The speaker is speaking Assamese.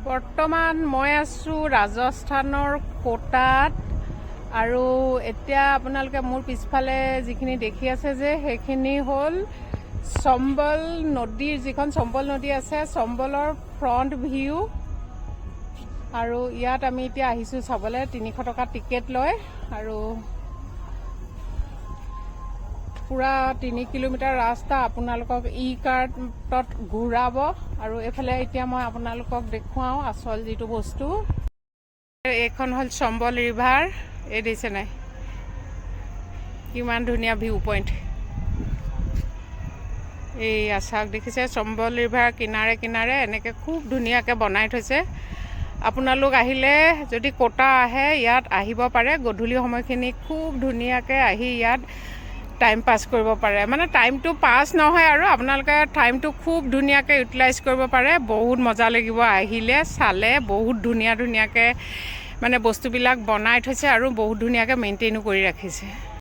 বৰ্তমান মই আছোঁ ৰাজস্থানৰ কোটাত আৰু এতিয়া আপোনালোকে মোৰ পিছফালে যিখিনি দেখি আছে যে সেইখিনি হ'ল চম্বল নদীৰ যিখন চম্বল নদী আছে চম্বলৰ ফ্ৰণ্ট ভিউ আৰু ইয়াত আমি এতিয়া আহিছোঁ চাবলৈ 300 টকা টিকেট লয় আৰু পুৰা 3 কিলোমিটাৰ ৰাস্তা আপোনালোকক ই-কাৰ্টত ঘূৰাব আৰু এইফালে এতিয়া মই আপোনালোকক দেখুৱাওঁ আচল যিটো বস্তু এইখন হ'ল চম্বল ৰিভাৰ এই দিছে নাই কিমান ধুনীয়া ভিউ পইণ্ট এই আচাক দেখিছে চম্বল ৰিভাৰ কিনাৰে কিনাৰে এনেকৈ খুব ধুনীয়াকৈ বনাই থৈছে আপোনালোক আহিলে যদি কোটা আহে ইয়াত আহিব পাৰে গধূলি সময়খিনি খুব ধুনীয়াকৈ আহি ইয়াত টাইম পাছ কৰিব পাৰে মানে টাইমটো পাছ নহয় আৰু আপোনালোকে টাইমটো খুব ধুনীয়াকৈ ইউটিলাইজ কৰিব পাৰে বহুত মজা লাগিব আহিলে চালে বহুত ধুনীয়াকৈ মানে বস্তুবিলাক বনাই থৈছে আৰু বহুত ধুনীয়াকৈ মেইনটেইনো কৰি ৰাখিছে